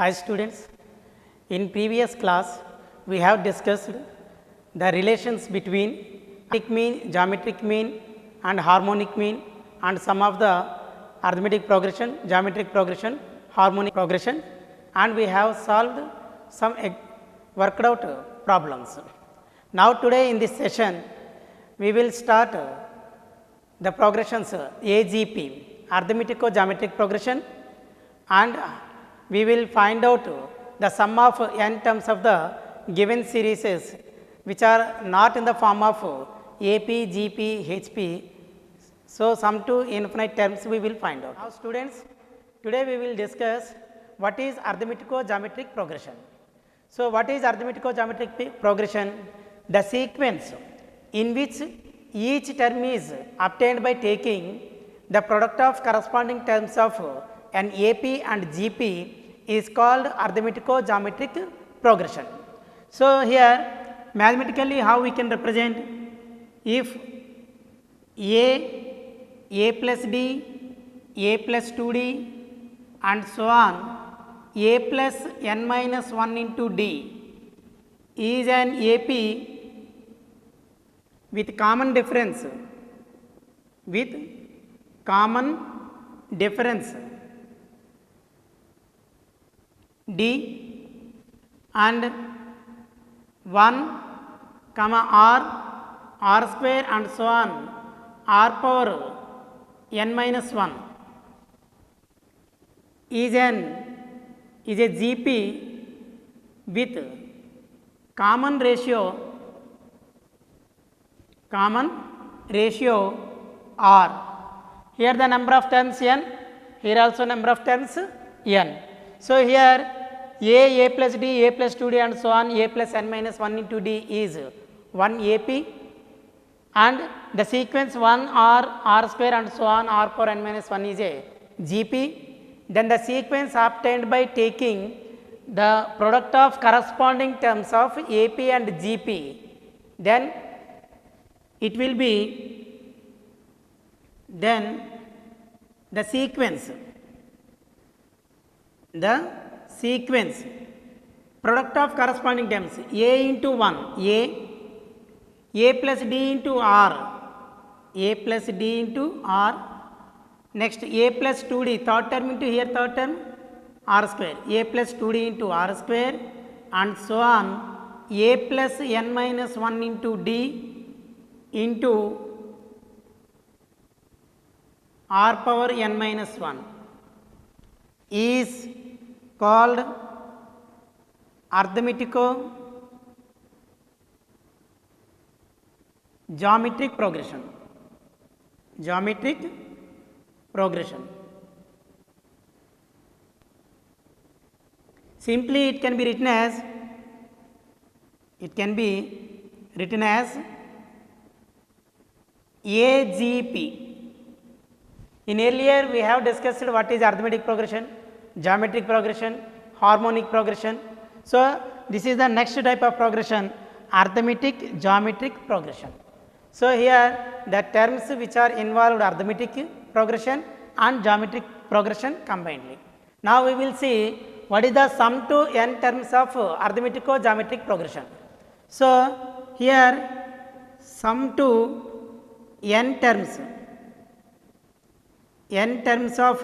Hi students, in previous class we have discussed the relations between arithmetic mean, geometric mean and harmonic mean and some of the arithmetic progression, geometric progression, harmonic progression, and we have solved some worked out problems. Now today in this session we will start the progressions AGP, arithmetico-geometric progression, and we will find out the sum of n terms of the given series which are not in the form of AP, GP, HP. So, sum to infinite terms we will find out. Now students, today we will discuss what is arithmetico-geometric progression. So, what is arithmetico-geometric progression? The sequence in which each term is obtained by taking the product of corresponding terms of an AP and GP is called arithmetico-geometric progression. So, here mathematically how we can represent, if A plus D, A plus 2D and so on, A plus n minus 1 into D is an AP with common difference, D and 1 R square and so on, R power n minus 1 is a GP with common ratio R. Here the number of terms n, here also number of terms n. So, here A plus D, A plus 2D and so on, A plus n minus 1 into D is 1 AP, and the sequence 1 R square and so on, R power n minus 1 is a GP. Then the sequence obtained by taking the product of corresponding terms of AP and GP, then it will be the sequence product of corresponding terms A into 1 A plus D into R, next A plus 2D, third term into here third term R square, A plus 2D into R square and so on, A plus n minus 1 into D into R power n minus 1 is called arithmetico-geometric progression. Simply it can be written as AGP. In earlier we have discussed what is arithmetic progression, geometric progression, harmonic progression. So, this is the next type of progression, arithmetic geometric progression. So, here the terms which are involved arithmetic progression and geometric progression combinedly. Now, we will see what is the sum to n terms of arithmetico-geometric progression. So, here sum to n terms of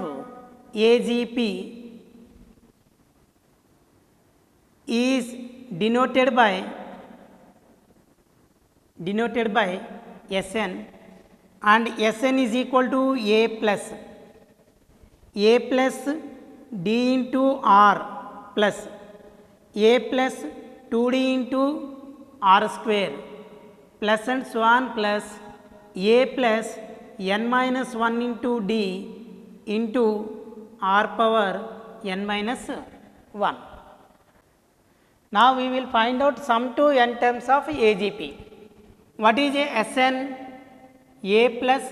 AGP is denoted by Sn, and Sn is equal to A plus D into R plus A plus 2D into R square plus and so on plus A plus n minus 1 into D into R power n minus 1. Now, we will find out sum to n terms of AGP. What is a Sn? A plus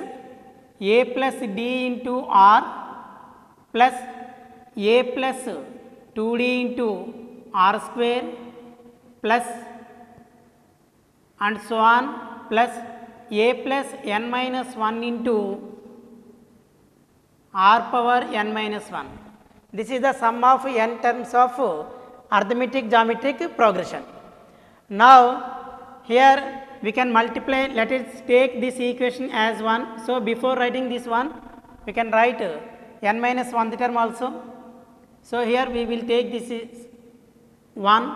D into R plus A plus 2D into R square plus and so on plus A plus n minus 1 into R power n minus 1. This is the sum of n terms of arithmetic geometric progression. Now, here we can multiply, let us take this equation as 1. So, before writing this one, we can write n minus 1th term also. So, here we will take this is 1.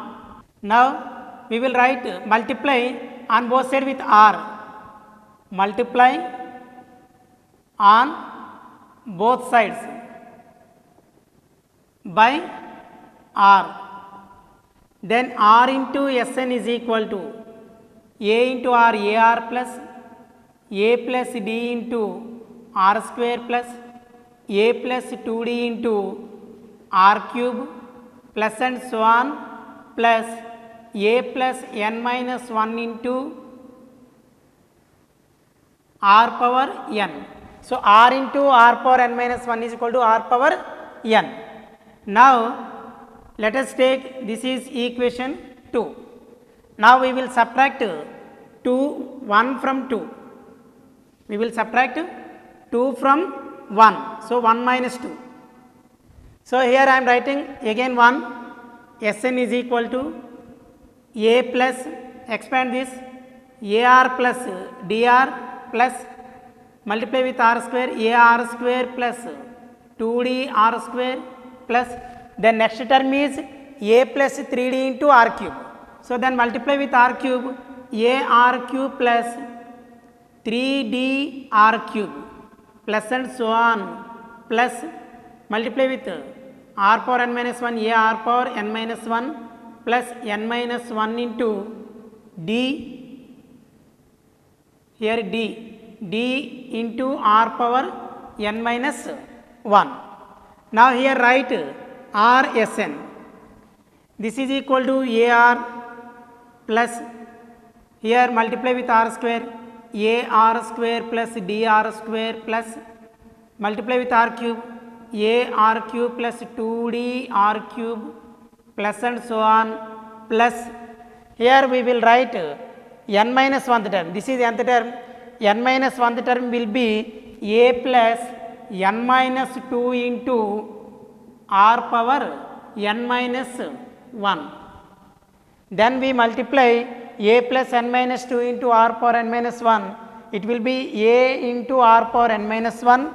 Now, we will write multiply on both sides with r, multiply on both sides by r, then r into Sn is equal to a into r, ar plus a plus d into r square plus a plus 2d into r cube plus and so on plus a plus n minus 1 into r power n. So, r into r power n minus 1 is equal to r power n. Now, let us take this is equation 2. Now, we will subtract 1 from 2. We will subtract 2 from 1. So, 1 minus 2. So, here I am writing again 1, Sn is equal to a plus, expand this, ar plus dr plus multiply with r square, ar square plus 2d r square plus the next term is a plus 3d into r cube. So, then multiply with r cube, ar cube plus 3d r cube plus and so on plus multiply with r power n minus 1, ar power n minus 1 plus n minus 1 into d, here d into r power n minus 1. Now, here write r Sn, this is equal to ar plus here multiply with r square, ar square plus dr square plus multiply with r cube, ar cube plus 2d r cube plus and so on plus here we will write n minus 1th term, this is nth term, n minus 1th term will be a plus n minus 2 into r power n minus 1. Then we multiply a plus n minus 2 into r power n minus 1, it will be a into r power n minus 1,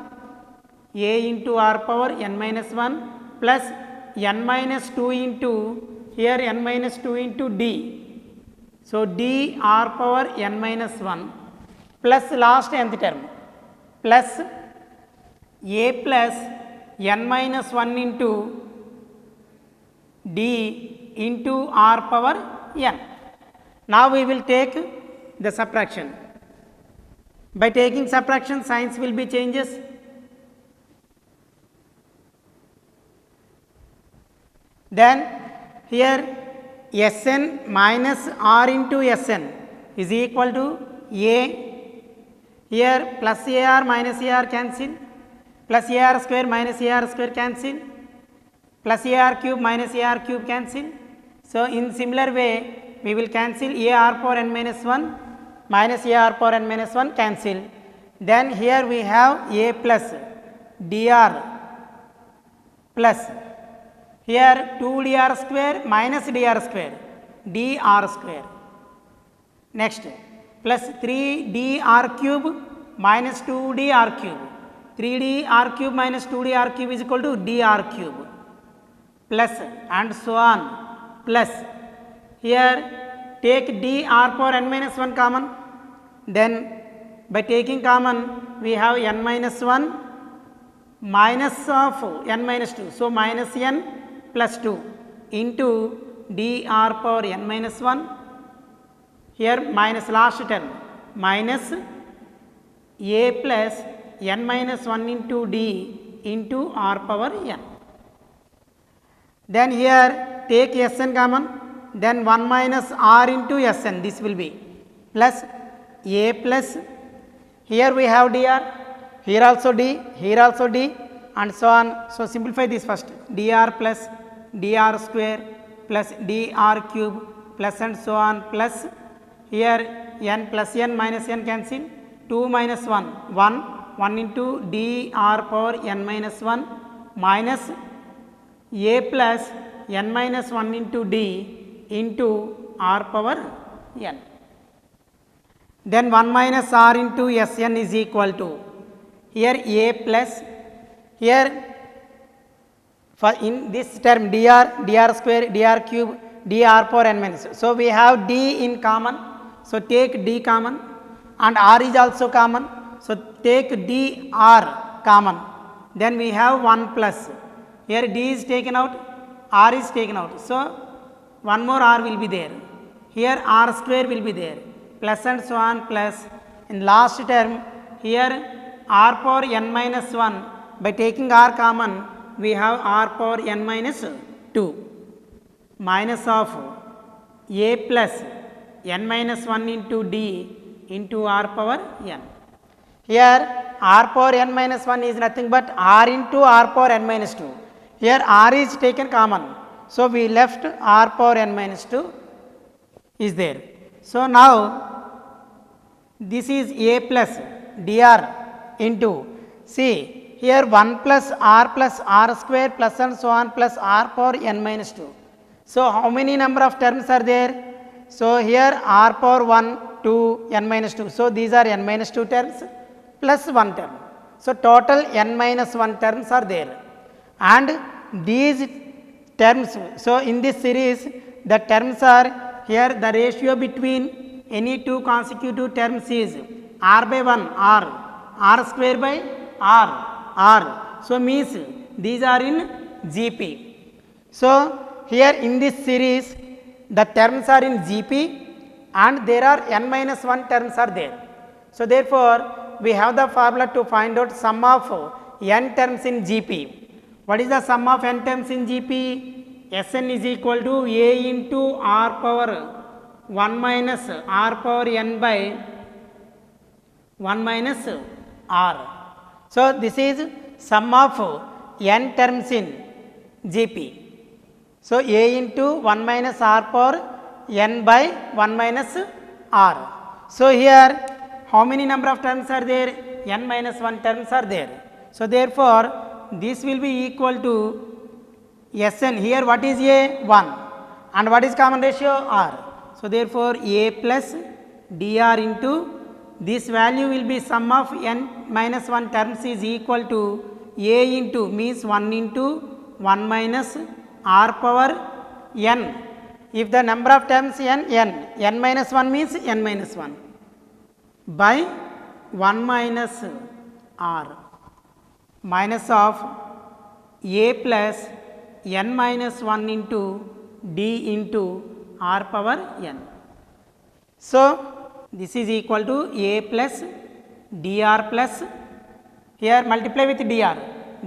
a into r power n minus 1 plus n minus 2 into here n minus 2 into d. So, d r power n minus 1 plus last nth term plus a plus n minus 1 into d into r power n. Now, we will take the subtraction. By taking subtraction, signs will be changes. Then here Sn minus r into Sn is equal to a, here plus ar minus ar cancel, plus ar square minus ar square cancel, plus ar cube minus ar cube cancel. So, in similar way we will cancel ar power n minus 1 minus ar power n minus 1 cancel. Then here we have a plus dr plus here 2 dr square minus dr square, dr square. Next plus 3 dr cube minus 2 dr cube, 3 dr cube minus 2 dr cube is equal to dr cube plus and so on plus here take dr power n minus 1 common, then by taking common we have n minus 1 minus of n minus 2. So, minus n plus 2 into dr power n minus 1, here minus last term minus a plus n minus 1 into d into r power n. Then here take Sn common, then 1 minus r into Sn, this will be plus a plus here we have dr, here also d, here also d and so on. So, simplify this first, dr plus dr square plus dr cube plus and so on plus here n plus n minus n cancel, 2 minus 1 1 into dr power n minus 1 minus a plus n minus 1 into d into r power n. Then 1 minus r into Sn is equal to, here a plus, here for in this term dr square, dr cube, dr power n minus. So, we have d in common. So, take d common and r is also common. So, take dr common. Then we have 1 plus. Here d is taken out, r is taken out. So, one more r will be there. Here r square will be there, plus and so on, plus in last term here r power n minus 1, by taking r common we have r power n minus 2, minus of a plus n minus 1 into d into r power n. Here r power n minus 1 is nothing but r into r power n minus 2. Here r is taken common. So, we left r power n minus 2 is there. So, now this is a plus dr into, see here 1 plus r square plus and so on plus r power n minus 2. So, how many number of terms are there? So, here r power 1, 2, n minus 2. So, these are n minus 2 terms plus 1 term. So, total n minus 1 terms are there, and these terms. So, in this series the terms are here, the ratio between any two consecutive terms is r by 1 r square by r. So, means these are in GP. So, here in this series the terms are in GP and there are n minus 1 terms are there. So, therefore, we have the formula to find out sum of n terms in GP. What is the sum of n terms in GP? Sn is equal to a into r power 1 minus r power n by 1 minus r. So, this is sum of n terms in GP. So, a into 1 minus r power n by 1 minus r. So, here how many number of terms are there? N minus 1 terms are there. So, therefore, this will be equal to Sn. Here what is a? 1, and what is common ratio? R. So, therefore, a plus dr into this value will be sum of n minus 1 terms is equal to a into, means 1 into 1 minus r power n. If the number of terms n minus 1 means n minus 1 by 1 minus r minus of a plus n minus 1 into d into r power n. So, this is equal to a plus dr plus, here multiply with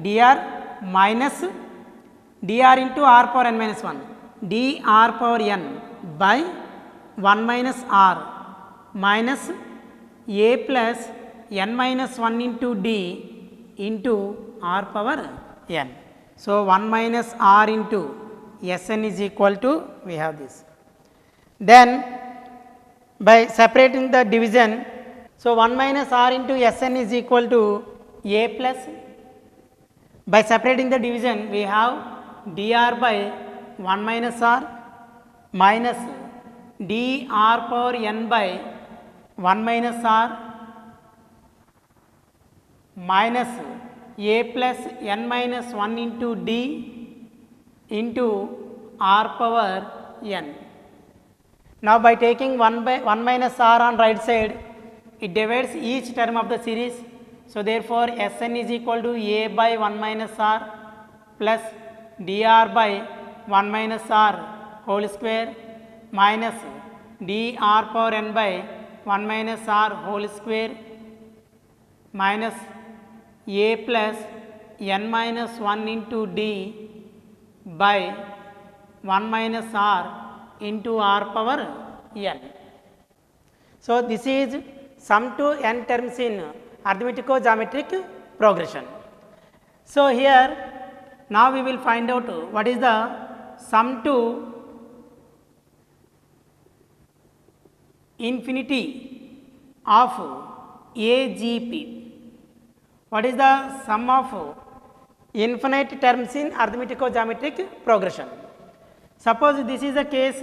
dr minus dr into r power n minus 1 dr power n by 1 minus r minus a plus n minus 1 into d into r power n. So, 1 minus r into Sn is equal to, we have this. Then by separating the division, so 1 minus r into Sn is equal to a plus, by separating the division we have dr by 1 minus r minus dr power n by 1 minus r minus a plus n minus 1 into d into r power n. Now, by taking 1 minus r on right side, it divides each term of the series. So, therefore, Sn is equal to a by 1 minus r plus dr by 1 minus r whole square minus dr power n by 1 minus r whole square minus a plus n minus 1 into d by 1 minus r into r power n. So, this is sum to n terms in arithmetico-geometric progression. So, here now we will find out what is the sum to infinity of AGP. What is the sum of infinite terms in arithmetico-geometric progression. Suppose this is the case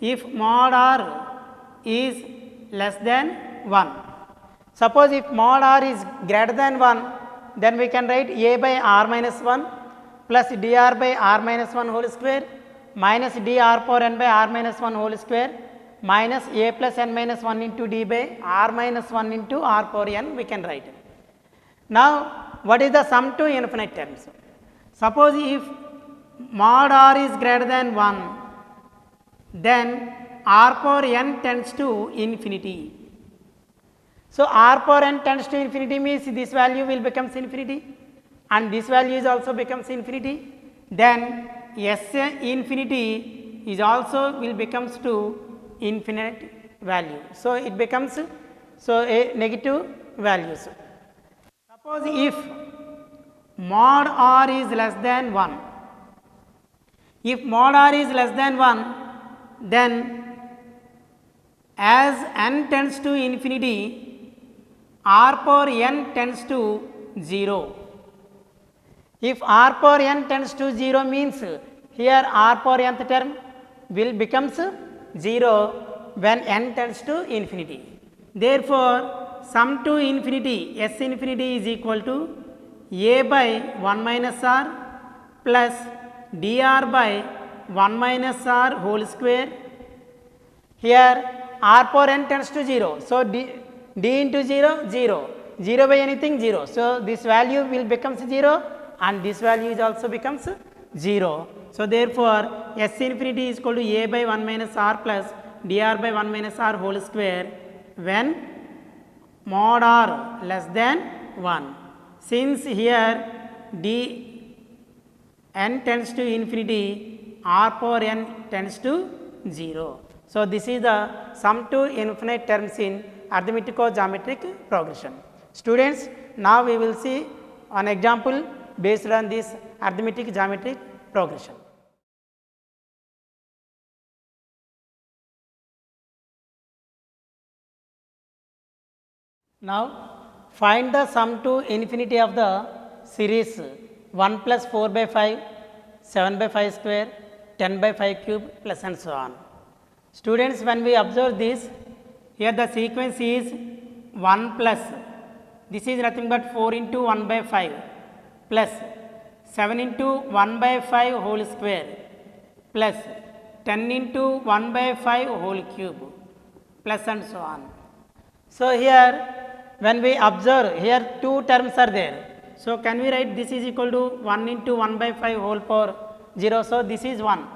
if mod r is less than 1. Suppose if mod r is greater than 1, then we can write a by r minus 1 plus dr by r minus 1 whole square minus dr power n by r minus 1 whole square minus a plus n minus 1 into d by r minus 1 into r power n we can write. Now, what is the sum to infinite terms? Suppose if mod r is greater than 1, then r power n tends to infinity. So, r power n tends to infinity means this value will becomes infinity and this value is also becomes infinity. Then S infinity is also will becomes to infinite value. So, it becomes a negative values. Suppose if mod r is less than 1, if mod r is less than 1, then as n tends to infinity, r power n tends to 0. If r power n tends to 0 means here r power nth term will becomes 0 when n tends to infinity. Therefore, sum to infinity S infinity is equal to a by 1 minus r plus dr by 1 minus r whole square. Here r power n tends to 0. So, d into 0, 0, 0 by anything 0. So, this value will becomes 0 and this value is also becomes 0. So, therefore, S infinity is equal to a by 1 minus r plus dr by 1 minus r whole square when mod r less than 1. Since here d n tends to infinity, r power n tends to 0. So, this is the sum to infinite terms in arithmetico-geometric progression. Students, now we will see an example based on this arithmetic geometric progression. Now, find the sum to infinity of the series 1 plus 4 by 5, 7 by 5 square, 10 by 5 cube plus and so on. Students, when we observe this, here the sequence is 1 plus, this is nothing but 4 into 1 by 5 plus 7 into 1 by 5 whole square plus 10 into 1 by 5 whole cube plus and so on. So, here when we observe here two terms are there. So, can we write this is equal to 1 into 1 by 5 whole power 0. So, this is 1.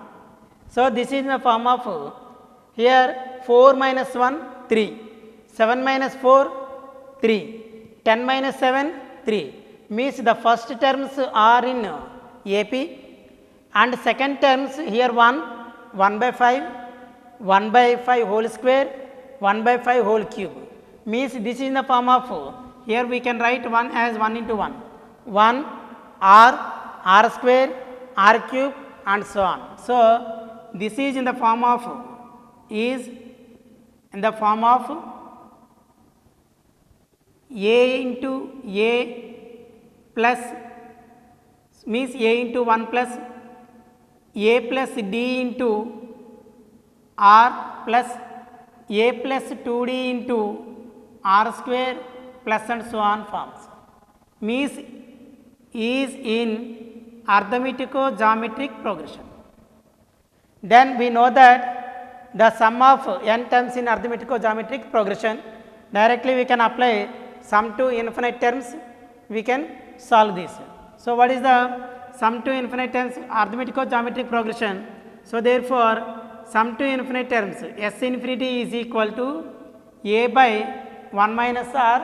So, this is in the form of here 4 minus 1 3, 7 minus 4 3, 10 minus 7 3 means the first terms are in AP and second terms here 1 by 5, 1 by 5 whole square, 1 by 5 whole cube means this is in the form of here we can write 1 as 1 into 1 r square, r cube and so on. So, this is in the form of a into a plus means a into 1 plus a plus d into r plus a plus 2d into r square plus and so on forms means is in arithmetico-geometric progression. Then we know that the sum of n terms in arithmetico-geometric progression, directly we can apply sum to infinite terms, we can solve this. So, what is the sum to infinite terms arithmetico-geometric progression? So, therefore, sum to infinite terms S infinity is equal to a by 1 minus r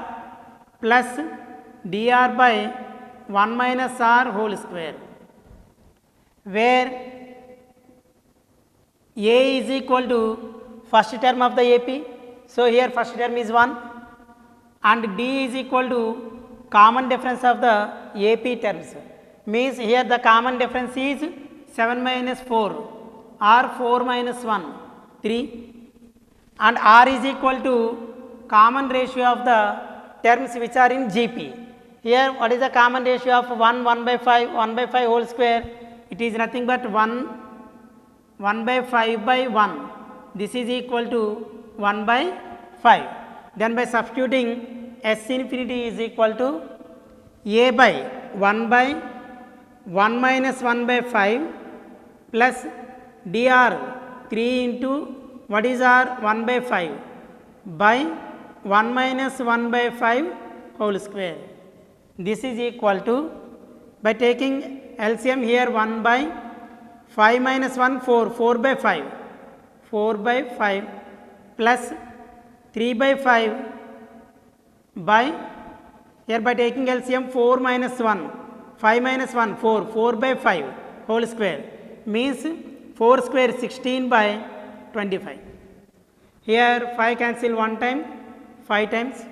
plus dr by 1 minus r whole square, where a is equal to first term of the AP. So, here first term is 1 and d is equal to common difference of the AP terms means here the common difference is 7 minus 4 or 4 minus 1 3 and r is equal to common ratio of the terms which are in GP. Here what is the common ratio of 1, 1 by 5, 1 by 5 whole square? It is nothing but 1 by 5 by 1. This is equal to 1 by 5. Then by substituting S infinity is equal to A by 1 by 1 minus 1 by 5 plus dr 3 into what is r 1 by 5 by 1 minus 1 by 5 whole square. This is equal to, by taking LCM here 1 by 5 minus 1 4, 4 by 5, 4 by 5 plus 3 by 5 by, here by taking LCM 4 minus 1, 5 minus 1 4, 4 by 5 whole square means 4 square 16 by 25. Here 5 cancel one time, 5 times.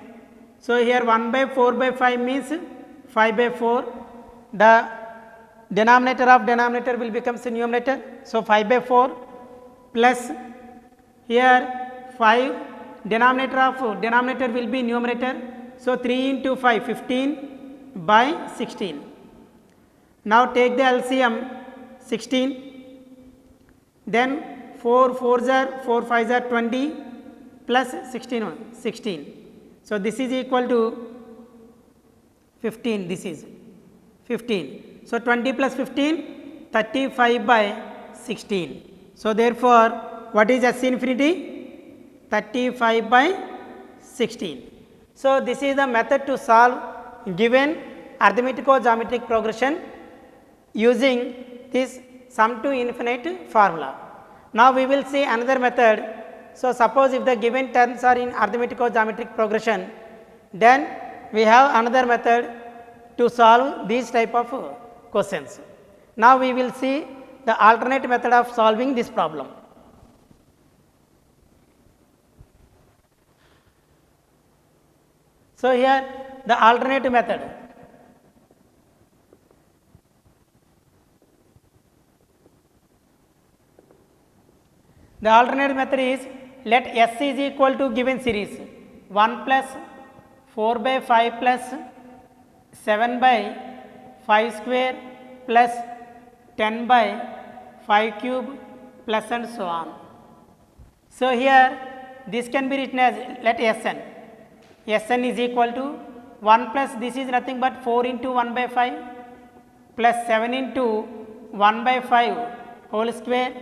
So here 1 by 4 by 5 means 5 by 4. The denominator of denominator will become the numerator. So 5 by 4 plus here 5 denominator of denominator will be numerator. So 3 into 5 15 by 16. Now take the LCM 16. Then 4 4s are 4 5s are 20 plus 16 16. So this is equal to 15. This is 15. So 20 plus 15 35 by 16. So therefore what is S infinity? 35 by 16. So this is the method to solve given arithmetico-geometric progression using this sum to infinite formula. Now we will see another method. So suppose if the given terms are in arithmetico-geometric progression, then we have another method to solve these type of questions. Now we will see the alternate method of solving this problem. So here the alternate method. The alternate method is, let S is equal to given series 1 plus 4 by 5 plus 7 by 5 square plus 10 by 5 cube plus and so on. So here this can be written as, let Sn. Sn is equal to 1 plus this is nothing but 4 into 1 by 5 plus 7 into 1 by 5 whole square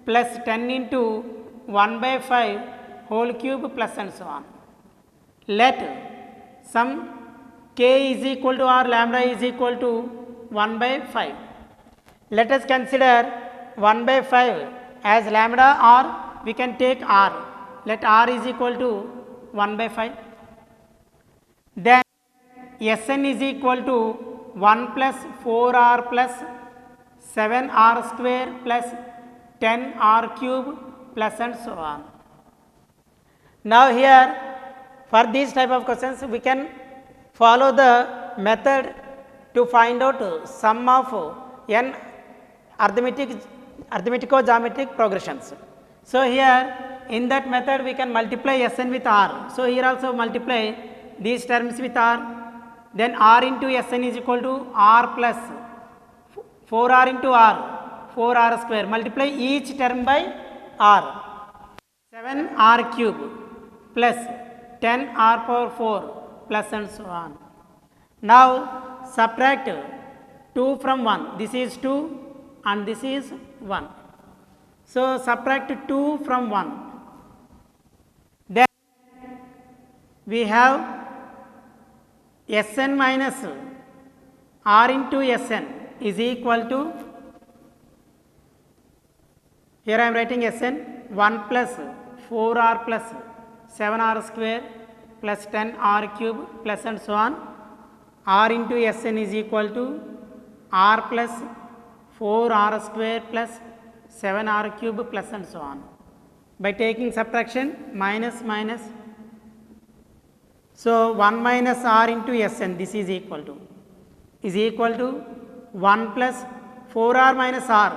plus 10 into 1 by 5 whole cube plus and so on. Let some k is equal to r lambda is equal to 1 by 5. Let us consider 1 by 5 as lambda, or we can take r. Let r is equal to 1 by 5. Then Sn is equal to 1 plus 4r plus 7r square plus 10r cube plus and so on. Now here for these type of questions we can follow the method to find out sum of n arithmetico-geometric progressions. So here in that method we can multiply Sn with r. So here also multiply these terms with r, then r into Sn is equal to r plus 4r into r, 4r square, multiply each term by r, 7r cube plus 10r power 4 plus and so on. Now subtract 2 from 1, this is 2 and this is 1. So subtract 2 from 1, then we have Sn minus r into Sn is equal to, here I am writing Sn 1 plus 4r plus 7r square plus 10r cube plus and so on. R into Sn is equal to r plus 4r square plus 7r cube plus and so on. By taking subtraction, minus minus. So 1 minus r into Sn, this is equal to 1 plus 4r minus r,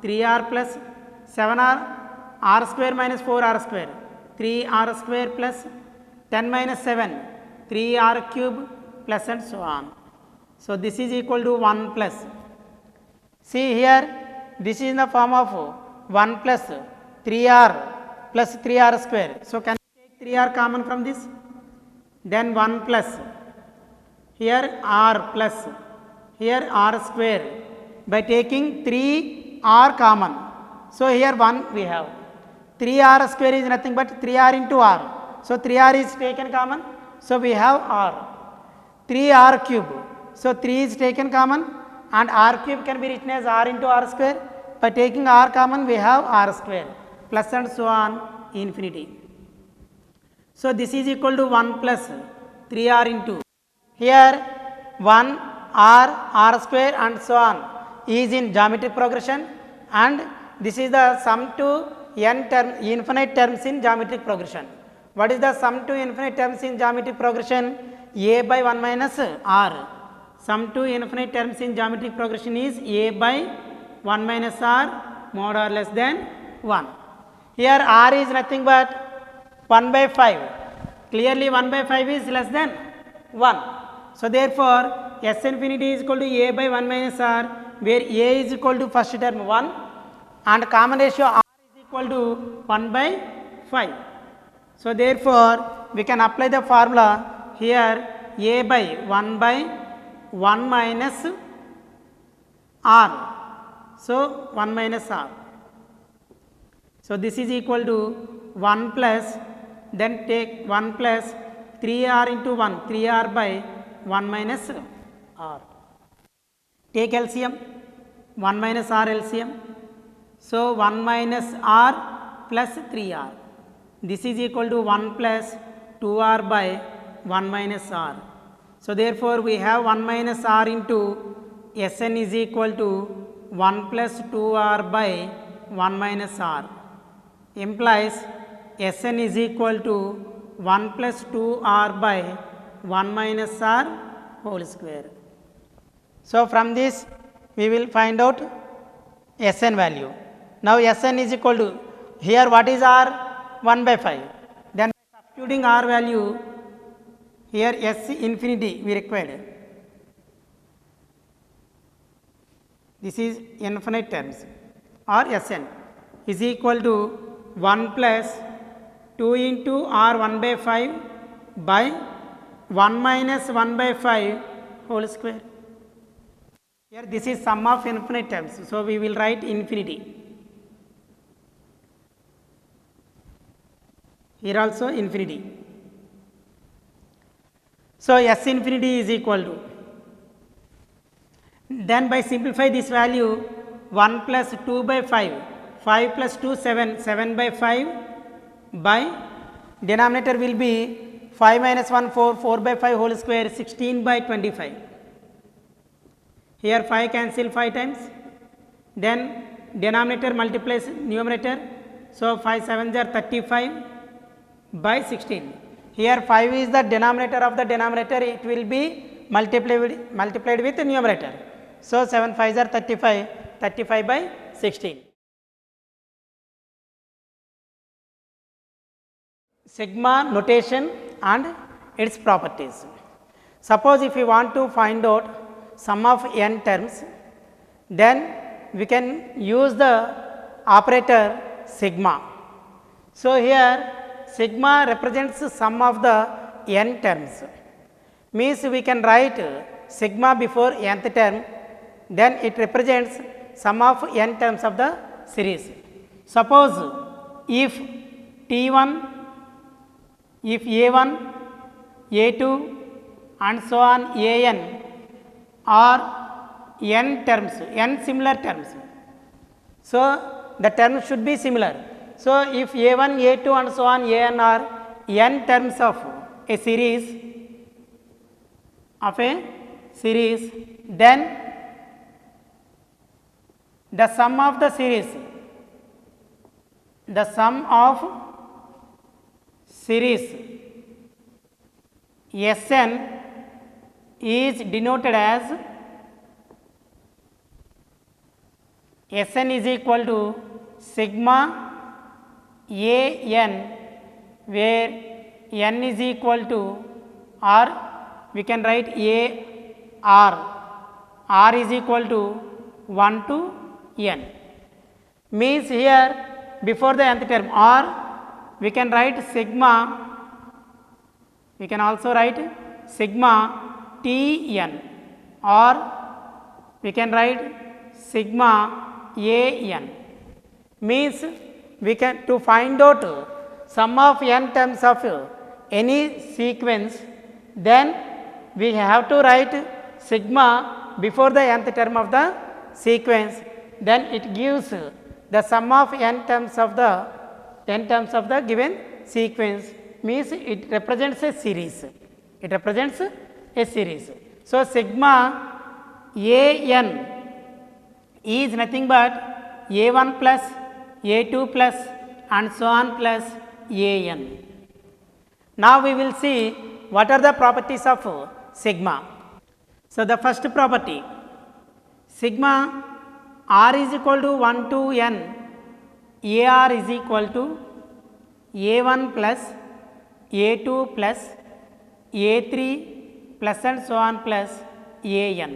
3r plus 7r, r square minus 4r square, 3r square plus 10 minus 7, 3r cube plus and so on. So, this is equal to 1 plus. See here, this is in the form of 1 plus 3r plus 3r square. So, can we take 3r common from this? Then 1 plus, here r plus, here r square, by taking 3r common. So, here 1 we have, 3r square is nothing but 3r into r. So, 3r is taken common. So, we have r, 3r cube. So, 3 is taken common and r cube can be written as r into r square. By taking r common we have r square plus and so on infinity. So, this is equal to 1 plus 3r into, here 1 r square and so on is in geometric progression, and this is the sum to n term infinite terms in geometric progression. What is the sum to infinite terms in geometric progression? A by 1 minus r. Sum to infinite terms in geometric progression is a by 1 minus r mod r less than 1. Here r is nothing but 1 by 5. Clearly 1 by 5 is less than 1. So, therefore, S infinity is equal to a by 1 minus r, where a is equal to first term 1 and common ratio r is equal to 1 by 5. So, therefore, we can apply the formula here, a by 1 by 1 minus r. So, 1 minus r. So, this is equal to 1 plus, then take 1 plus 3r into 1, 3r by 1 minus r. Take LCM, 1 minus r LCM. So, 1 minus r plus 3r. This is equal to 1 plus 2r by 1 minus r. So, therefore, we have 1 minus r into Sn is equal to 1 plus 2r by 1 minus r, implies Sn is equal to 1 plus 2r by 1 minus r whole square. So, from this we will find out Sn value. Now, Sn is equal to, here what is r? 1 by 5. Then by substituting r value, here S infinity we required. This is infinite terms, or Sn is equal to 1 plus 2 into r 1 by 5 by 1 minus 1 by 5 whole square. Here this is sum of infinite terms. So, we will write infinity. Here also infinity. So, S infinity is equal to, then by simplify this value, 1 plus 2 by 5, 5 plus 2 7, 7 by 5 by denominator will be 5 minus 1 4, 4 by 5 whole square, 16 by 25. Here 5 cancel 5 times, then denominator multiplies numerator. So, 5 7s are 35 by 16. Here 5 is the denominator of the denominator, it will be multiplied with the numerator. So, 7 5s are 35, 35 by 16. Sigma notation and its properties. Suppose if you want to find out sum of n terms, then we can use the operator sigma. So, here sigma represents sum of the n terms, means we can write sigma before nth term, then it represents sum of n terms of the series. Suppose if T1, if A1, A2 and so on An are n terms, n similar terms. So, the terms should be similar. So, if A1, A2 and so on An are n terms of a series, then the sum of the series, Sn is denoted as, Sn is equal to sigma A n, where n is equal to or we can write A R. R is equal to 1 to n. Means here before the nth term or we can write sigma, we can also write sigma T n, or we can write sigma A n. Means we can, to find out sum of n terms of any sequence, then we have to write sigma before the nth term of the sequence, then it gives the sum of n terms of the given sequence. Means it represents a series, it represents a series. So, sigma A n is nothing but A 1 plus A 2 plus and so on plus A n. Now, we will see what are the properties of sigma. So, the first property, sigma r is equal to 1 to n, A r is equal to A 1 plus A 2 plus A 3 plus and so on plus A n.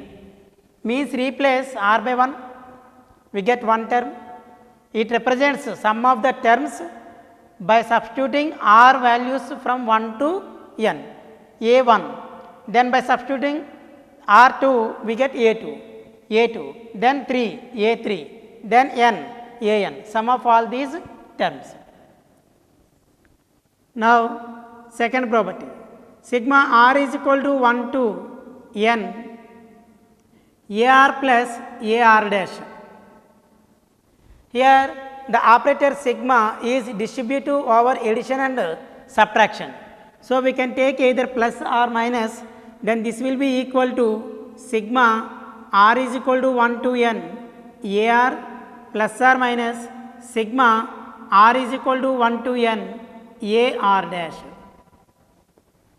Means replace r by 1, we get one term. It represents sum of the terms by substituting r values from 1 to n, A 1, then by substituting r 2 we get A 2, then 3, A 3, then n, A n, sum of all these terms. Now, second property, sigma r is equal to 1 to n, A r plus A r dash. Here the operator sigma is distributive over addition and subtraction. So, we can take either plus or minus, then this will be equal to sigma r is equal to 1 to n A r plus or minus sigma r is equal to 1 to n A r dash.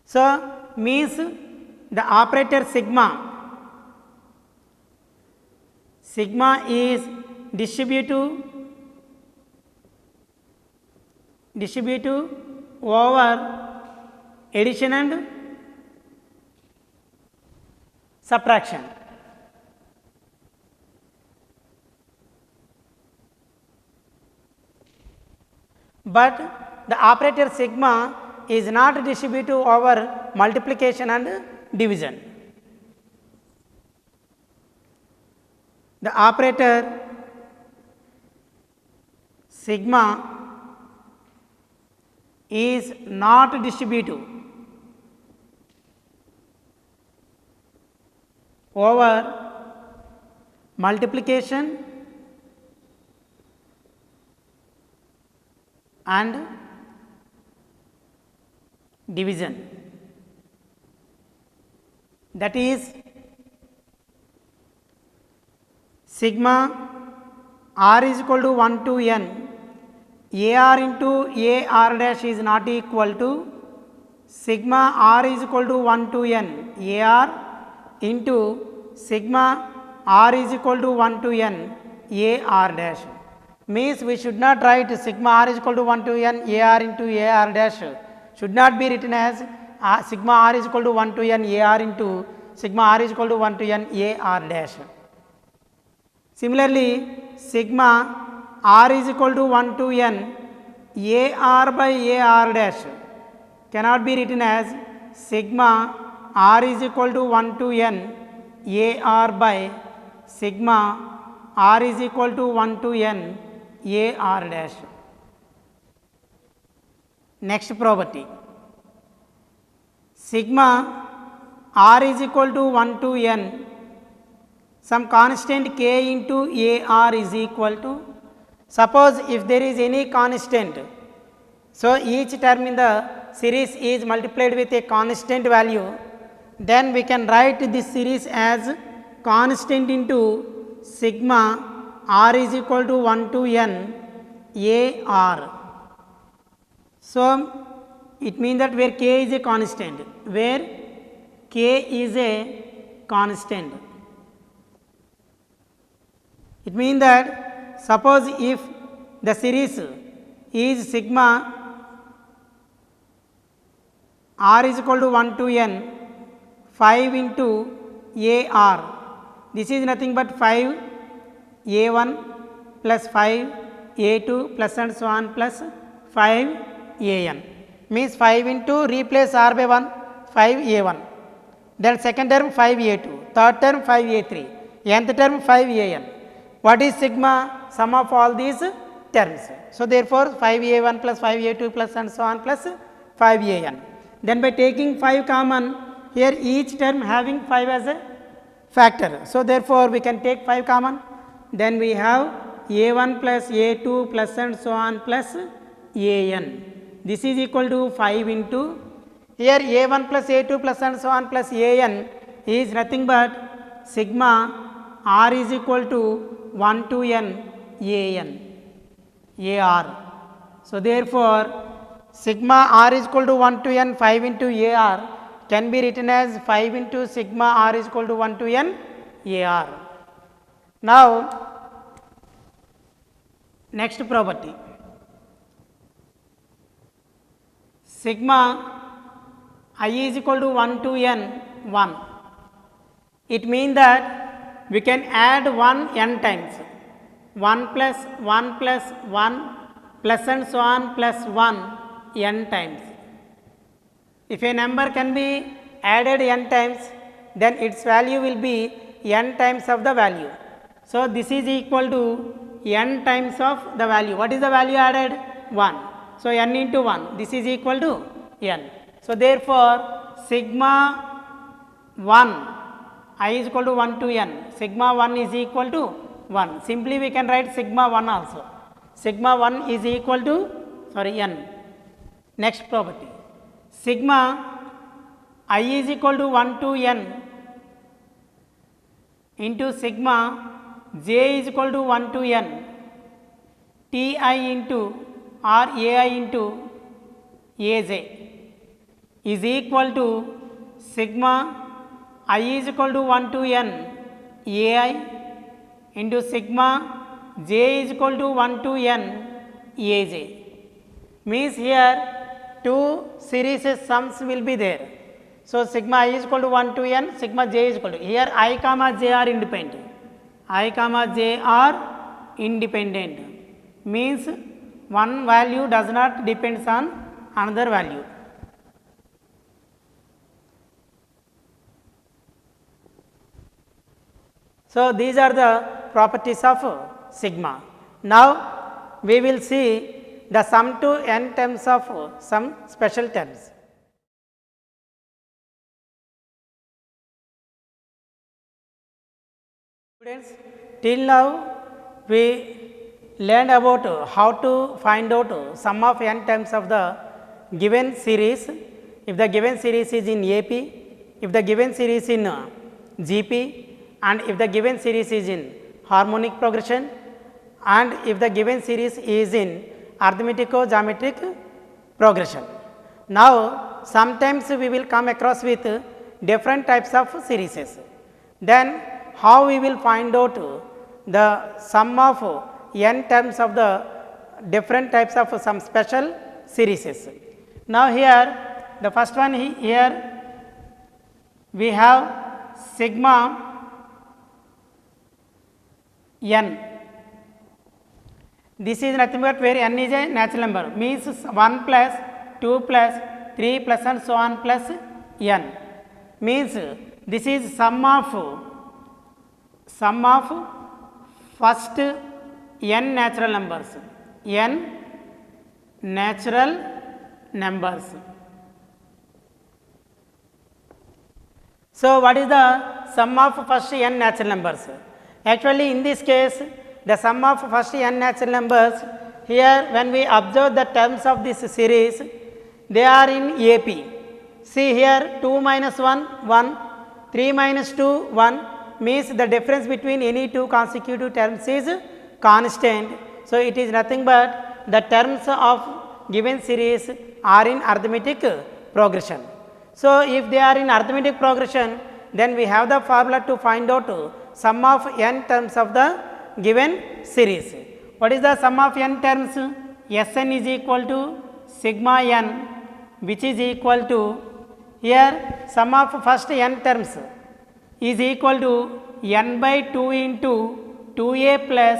So, means the operator sigma is distributive over addition and subtraction. But the operator sigma is not distributive over multiplication and division. The operator sigma is not distributive over multiplication and division. That is, sigma r is equal to 1 to n, A r into A r dash is not equal to sigma r is equal to 1 to n A r into sigma r is equal to 1 to n A r dash. Means we should not write sigma r is equal to 1 to n A r into A r dash, should not be written as sigma r is equal to 1 to n A r into sigma r is equal to 1 to n A r dash. Similarly, sigma r is equal to 1 to n A r by A r dash cannot be written as sigma r is equal to 1 to n A r by sigma r is equal to 1 to n A r dash. Next property, sigma r is equal to 1 to n, some constant k into A r is equal to, suppose if there is any constant, so each term in the series is multiplied with a constant value, then we can write this series as constant into sigma r is equal to 1 to n A r. So, it means that where k is a constant, where k is a constant, it means that suppose if the series is sigma r is equal to 1 to n 5 into AR. This is nothing but 5 A1 plus 5 A2 plus and so on plus 5 AN. Means 5 into replace R by 1, 5 A1. Then second term 5 A2, third term 5 A3, nth term 5 AN. What is sigma? Sum of all these terms. So therefore 5 A1 plus 5 A2 plus and so on plus 5 AN. Then by taking 5 common, here each term having 5 as a factor. So therefore we can take 5 common. Then we have A1 plus A2 plus and so on plus AN. This is equal to 5 into, here A1 plus A2 plus and so on plus AN is nothing but sigma R is equal to 1 to N AN, AR. So therefore sigma R is equal to 1 to N 5 into AR can be written as 5 into sigma R is equal to 1 to N AR. Now next property, sigma I is equal to 1 to N 1. It means that we can add 1 N times, 1 plus 1 plus 1 plus and so on plus 1 N times. If a number can be added N times, then its value will be N times of the value. So this is equal to N times of the value. What is the value added? 1. So N into 1, this is equal to N. So therefore sigma 1 I is equal to 1 to N, sigma 1 is equal to 1. Simply we can write sigma 1 also. Sigma 1 is equal to N. Next property, sigma I is equal to 1 to N into sigma j is equal to 1 to N Ti into or Ai into Aj is equal to sigma I is equal to 1 to N Ai into sigma j is equal to 1 to N Aj. Means here two series sums will be there. So sigma I is equal to 1 to N, sigma j is equal to, here I comma j are independent, I comma j are independent, means one value does not depends on another value. So these are the properties of sigma. Now we will see the sum to n terms of some special terms. Students, till now we learned about how to find out sum of n terms of the given series. If the given series is in AP, if the given series in GP, and if the given series is in harmonic progression, and if the given series is in arithmetico-geometric progression. Now sometimes we will come across with different types of series. Then how we will find out the sum of n terms of the different types of some special series. Now here the first one, here we have sigma n. This is nothing but where n is a natural number, means 1 plus 2 plus 3 plus and so on plus n, means this is sum of first n natural numbers, n natural numbers. So what is the sum of first n natural numbers? Actually in this case the sum of first n natural numbers, here when we observe the terms of this series, they are in AP. See here 2 minus 1, 1, 3 minus 2, 1, means the difference between any two consecutive terms is constant. So it is nothing but the terms of given series are in arithmetic progression. So if they are in arithmetic progression, then we have the formula to find out sum of n terms of the given series. What is the sum of n terms? Sn is equal to sigma n, which is equal to Here sum of first n terms is equal to n by 2 into 2a plus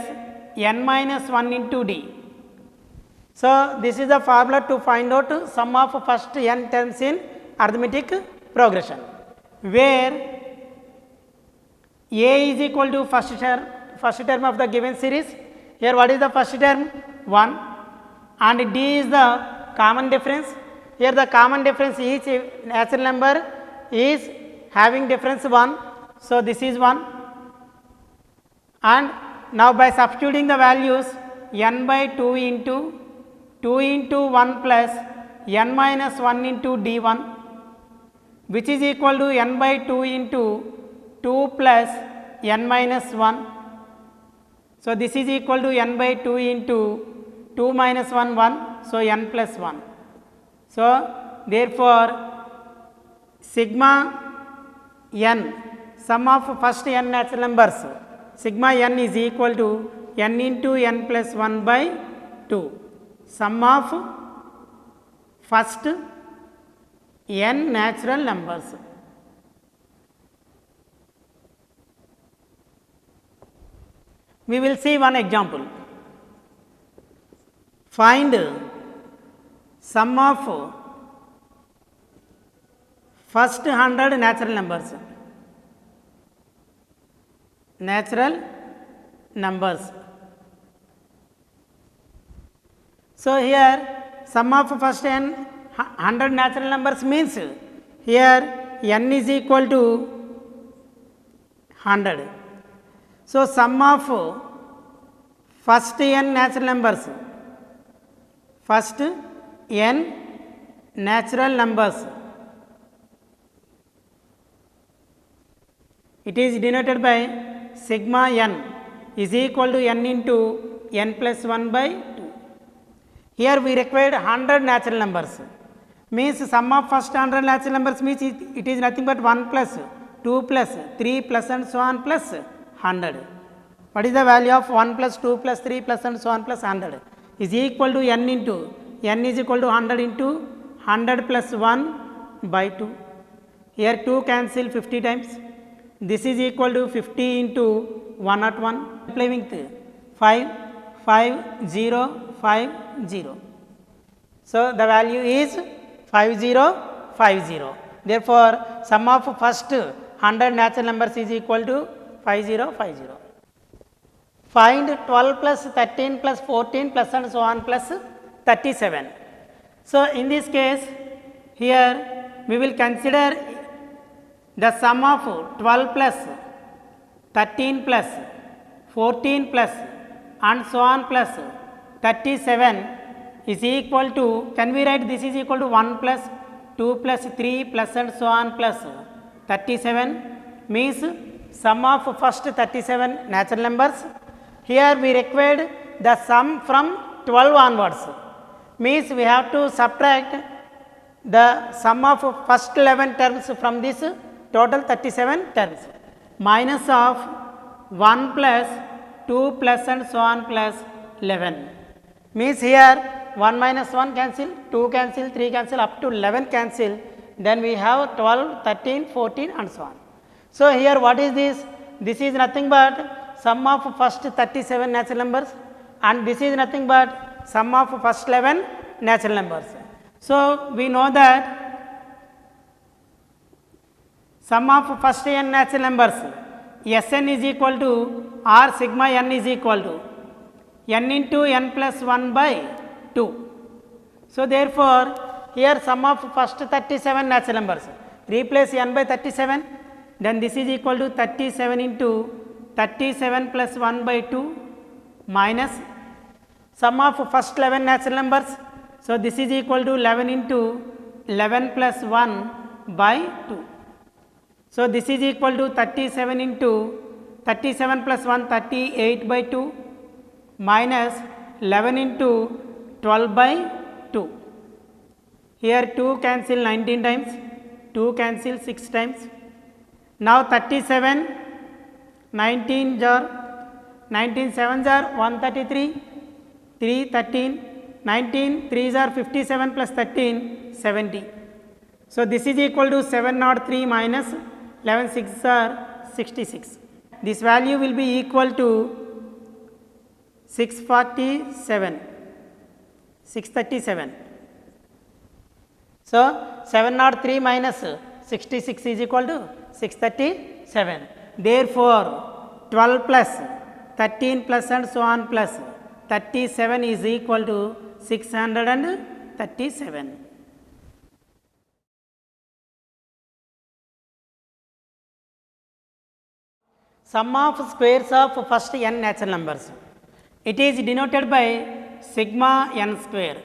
n minus 1 into d. So, this is the formula to find out sum of first n terms in arithmetic progression, where a is equal to first term of the given series. Here what is the first term? 1, and d is the common difference. Here the common difference, each natural number is having difference 1. So, this is 1, and now by substituting the values n by 2 into 1 plus n minus 1 into d1, which is equal to n by 2 into 2 plus n minus 1. So, this is equal to n by 2 into 2 minus 1 1. So, n plus 1. So, therefore, sigma n, sum of first n natural numbers, sigma n is equal to n into n plus 1 by 2. Sum of first n natural numbers. We will see one example. Find sum of first 100 natural numbers. Natural numbers. So, here sum of first n 100 natural numbers means here n is equal to 100. So, sum of first n natural numbers, first n natural numbers, it is denoted by sigma n is equal to n into n plus 1 by 2. Here we required 100 natural numbers, means sum of first 100 natural numbers means it is nothing but 1 plus 2 plus 3 plus and so on plus 100. What is the value of 1 plus 2 plus 3 plus and so on plus 100 is equal to n into n is equal to 100 into 100 plus 1 by 2. Here 2 cancel 50 times. This is equal to 50 into 101. Play with 5 5 0 5 0. So, the value is 5050. Therefore, sum of first 100 natural numbers is equal to 5050. Find 12 plus 13 plus 14 plus and so on plus 37. So, in this case, here we will consider the sum of 12 plus 13 plus 14 plus and so on plus 37 is equal to, can we write this is equal to 1 plus 2 plus 3 plus and so on plus 37, means sum of first 37 natural numbers. Here we required the sum from 12 onwards, means we have to subtract the sum of first 11 terms from this total 37 terms, minus of 1 plus 2 plus and so on plus 11, means here 1 minus 1 cancel, 2 cancel, 3 cancel, up to 11 cancel, then we have 12, 13, 14 and so on. So, here what is this? This is nothing but sum of first 37 natural numbers, and this is nothing but sum of first 11 natural numbers. So, we know that sum of first n natural numbers Sn is equal to or sigma n is equal to n into n plus 1 by 2. So, therefore, here sum of first 37 natural numbers, replace n by 37, then this is equal to 37 into 37 plus 1 by 2 minus sum of first 11 natural numbers. So, this is equal to 11 into 11 plus 1 by 2. So, this is equal to 37 into 37 plus 1 38 by 2 minus 11 into 12 by 2. Here 2 cancel 19 times, 2 cancel 6 times. Now 37, 19 jar, 19 7 jar 133, 3 13, 19 3 jar 57 plus 13 70. So, this is equal to 703 minus 11 6 are 66. This value will be equal to 637. So, 703 minus 66 is equal to 637. Therefore, 12 plus 13 plus and so on plus 37 is equal to 637. Sum of squares of first n natural numbers. It is denoted by sigma n square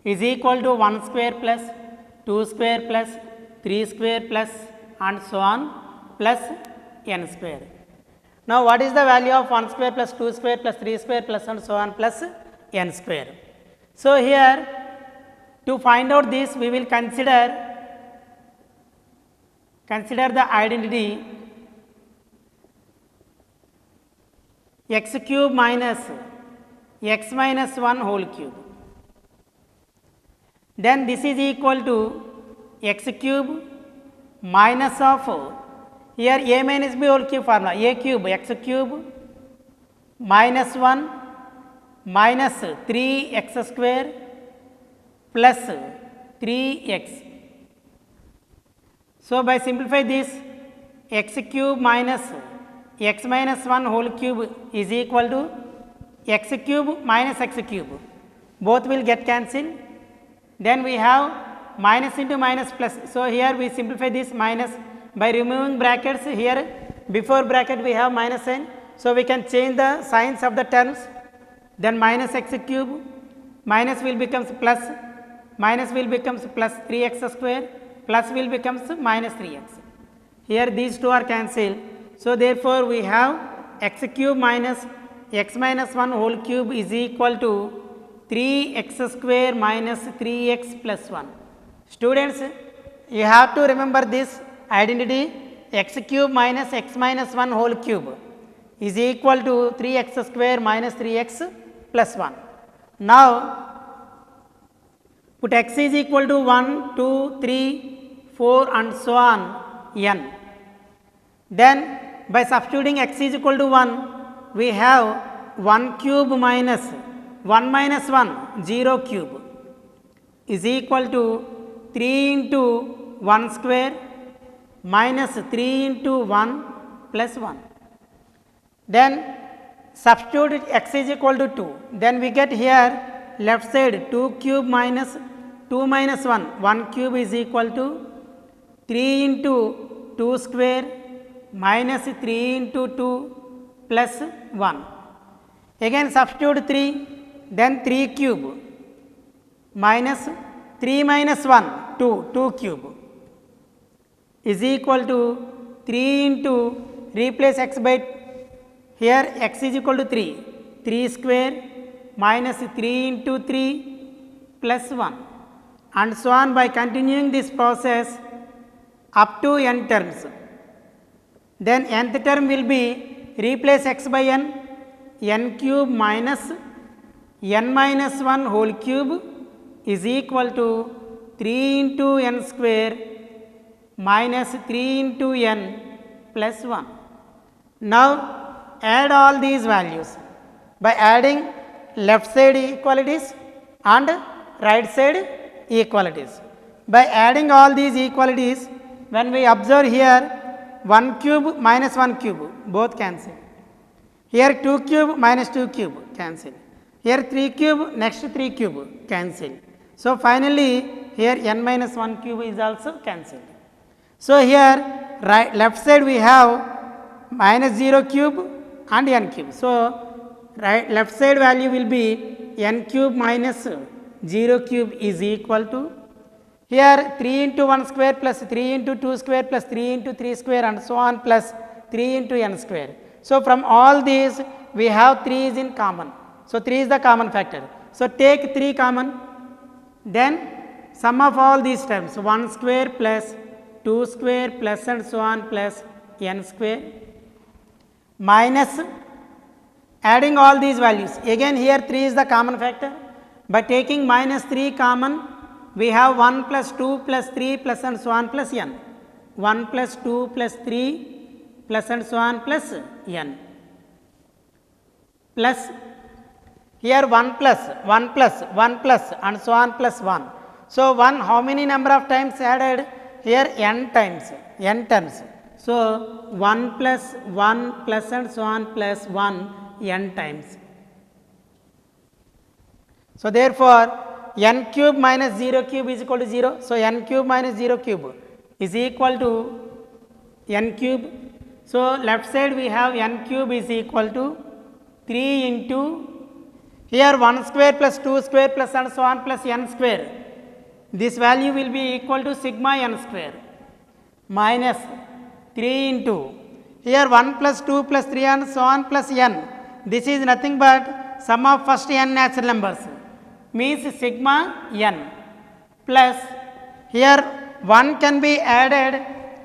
is equal to 1 square plus 2 square plus 3 square plus and so on plus n square. Now, what is the value of 1 square plus 2 square plus 3 square plus and so on plus n square? So, here to find out this we will consider the identity x cube minus x minus 1 whole cube. Then this is equal to x cube minus of, here a minus b whole cube formula, a cube x cube minus 1 minus 3x square plus 3x. So, by simplify this, x cube minus x minus 1 whole cube is equal to x cube minus x cube, both will get cancelled. Then we have minus into minus plus. So, here we simplify this minus by removing brackets. Here before bracket we have minus sign. So, we can change the signs of the terms. Then minus x cube minus will becomes plus, minus will becomes plus 3x square, plus will becomes minus 3x. Here these two are cancelled. So, therefore, we have x cube minus x minus 1 whole cube is equal to 3x square minus 3x plus 1. Students, you have to remember this identity, x cube minus x minus 1 whole cube is equal to 3x square minus 3x plus 1. Now, put x is equal to 1, 2, 3, 4 and so on n. Then, by substituting x is equal to 1, we have 1 cube minus 1 minus 1, 0 cube is equal to 3 into 1 square minus 3 into 1 plus 1. Then substitute x is equal to 2. Then we get here left side 2 cube minus 2 minus 1, 1 cube is equal to 3 into 2 square minus 3 into 2 plus 1. Again substitute 3, then 3 cube minus 3 minus 1, 2 cube is equal to 3 into, replace x by, here x is equal to 3 square minus 3 into 3 plus 1 and so on by continuing this process up to n terms. Then nth term will be replace x by n cube minus n minus 1 whole cube is equal to 3 into n square minus 3 into n plus 1. Now, add all these values by adding left side equalities and right side equalities. By adding all these equalities, when we observe here 1 cube minus 1 cube both cancel. Here 2 cube minus 2 cube cancel. Here 3 cube next 3 cube cancel. So, finally, here n minus 1 cube is also cancelled. So, here left side we have minus 0 cube and n cube. So, left side value will be n cube minus 0 cube is equal to, here 3 into 1 square plus 3 into 2 square plus 3 into 3 square and so on plus 3 into n square. So, from all these we have 3 is in common. So, 3 is the common factor. So, take 3 common, then sum of all these terms 1 square plus 2 square plus and so on plus n square minus adding all these values. Again here 3 is the common factor. By taking minus 3 common, we have 1 plus 2 plus 3 plus and so on plus n. 1 plus 2 plus 3 plus and so on plus n. Plus here 1 plus 1 plus 1 plus and so on plus 1. So, 1 how many number of times added? Here n times, n terms. So, 1 plus 1 plus and so on plus 1 n times. So, therefore, n cube minus 0 cube is equal to 0. So, n cube minus 0 cube is equal to n cube. So, left side we have n cube is equal to 3 into here 1 square plus 2 square plus and so on plus n square. This value will be equal to sigma n square minus 3 into here 1 plus 2 plus 3 and so on plus n. This is nothing but sum of first n natural numbers, means sigma n, plus here 1 can be added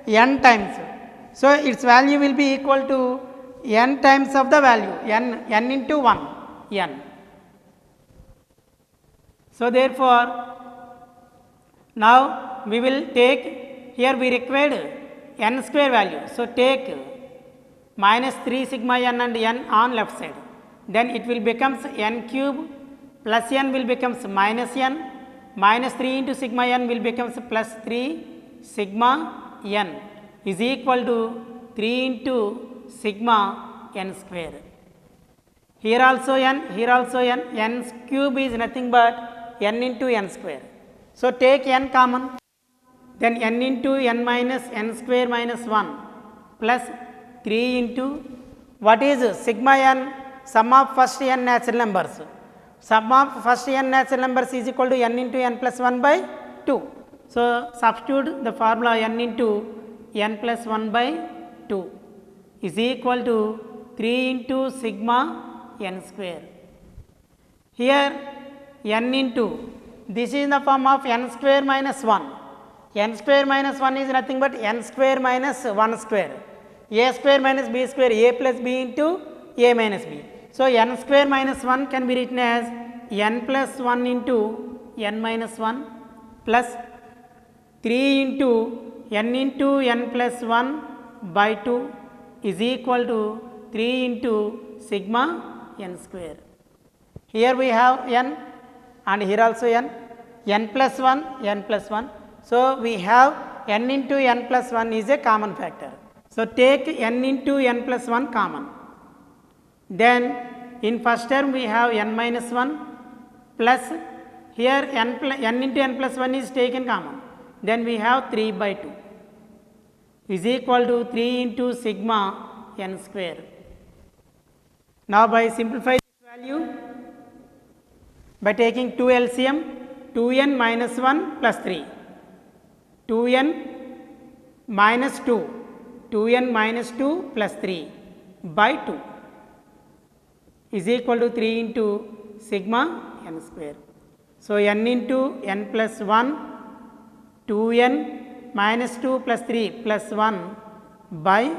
n times. So, its value will be equal to n times of the value n into 1 n. So, therefore, now we will take here we required n square value. So, take minus 3 sigma n and n on left side, then it will becomes n cube plus n will becomes minus n, minus 3 into sigma n will becomes plus 3 sigma n is equal to 3 into sigma n square. Here also n, here also n cube is nothing but n into n square. So, take n common, then n into n minus n square minus 1 plus 3 into what is sigma n, sum of first n natural numbers. Sum of first n natural numbers is equal to n into n plus 1 by 2. So, substitute the formula n into n plus 1 by 2 is equal to 3 into sigma n square. Here n into this is in the form of n square minus 1. N square minus 1 is nothing but n square minus 1 square. A square minus b square, a plus b into a minus b. So, n square minus 1 can be written as n plus 1 into n minus 1 plus 3 into n plus 1 by 2 is equal to 3 into sigma n square. Here we have n and here also n plus 1, n plus 1. So, we have n into n plus 1 is a common factor. So, take n into n plus 1 common. Then in first term we have n minus 1 plus here n into n plus 1 is taken common. Then we have 3 by 2 is equal to 3 into sigma n square. Now, by simplify this value by taking 2 LCM, 2n minus 1 plus 3, 2n minus 2, 2n minus 2 plus 3 by 2 is equal to 3 into sigma n square. So, n into n plus 1, 2n minus 2 plus 3 plus 1 by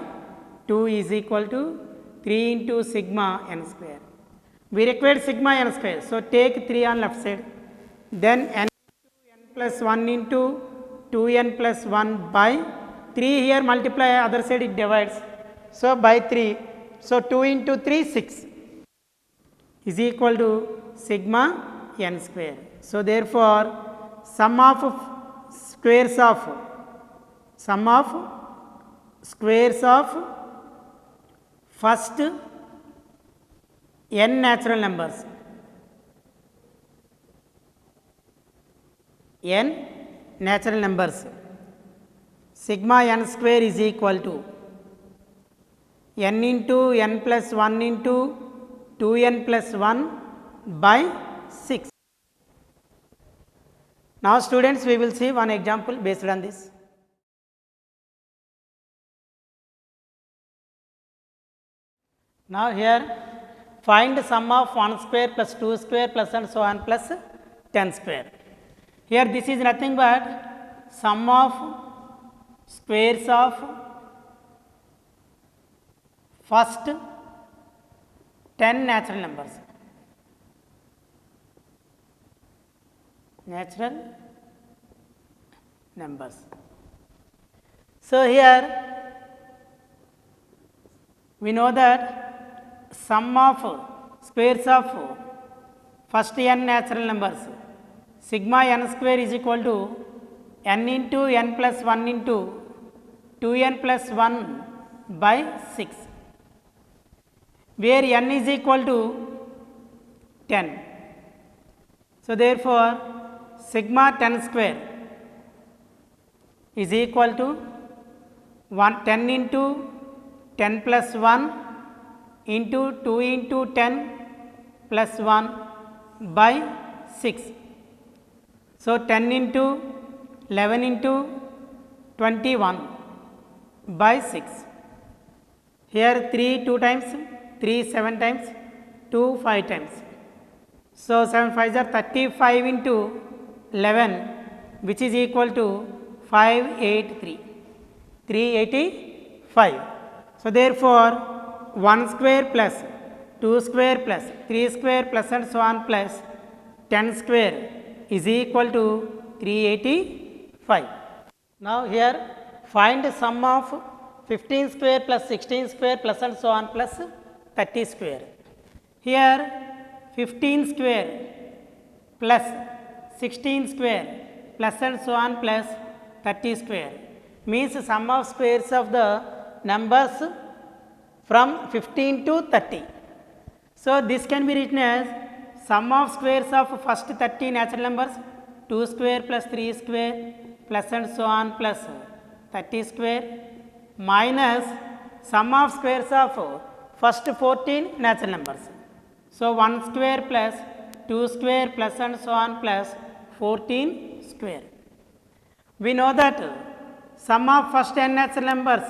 2 is equal to 3 into sigma n square. We required sigma n square. So, take 3 on left side, then n into n plus 1 into 2n plus 1 by 3 here multiply other side it divides. So, by 3. So, 2 into 3 6 is equal to sigma n square. So, therefore, sum of squares of first n natural numbers, n natural numbers, sigma n square is equal to n into n plus 1 into 2n plus 1 by 6. Now, students, we will see one example based on this. Now, here find sum of 1 square plus 2 square plus and so on plus 10 square. Here this is nothing but sum of squares of first 10 natural numbers. Natural numbers. So, here we know that sum of squares of first n natural numbers sigma n square is equal to n into n plus 1 into 2n plus 1 by 6, where n is equal to 10. So, therefore, sigma 10 square is equal to 10 into 10 plus 1 into 2 into 10 plus 1 by 6. So, 10 into 11 into 21 by 6. Here 3 2 times, 3 7 times, 2 5 times. So, 7 5s are 35 into 11, which is equal to 583, 385. So, therefore, 1 square plus 2 square plus 3 square plus and so on plus 10 square is equal to 385. Now, here find sum of 15 square plus 16 square plus and so on plus 30 square. Here 15 square plus 16 square plus and so on plus 30 square means sum of squares of the numbers from 15 to 30. So, this can be written as sum of squares of first 30 natural numbers 2 square plus 3 square plus and so on plus 30 square minus sum of squares of first 14 natural numbers. So, 1 square plus 2 square plus and so on plus 14 square. We know that sum of first n natural numbers,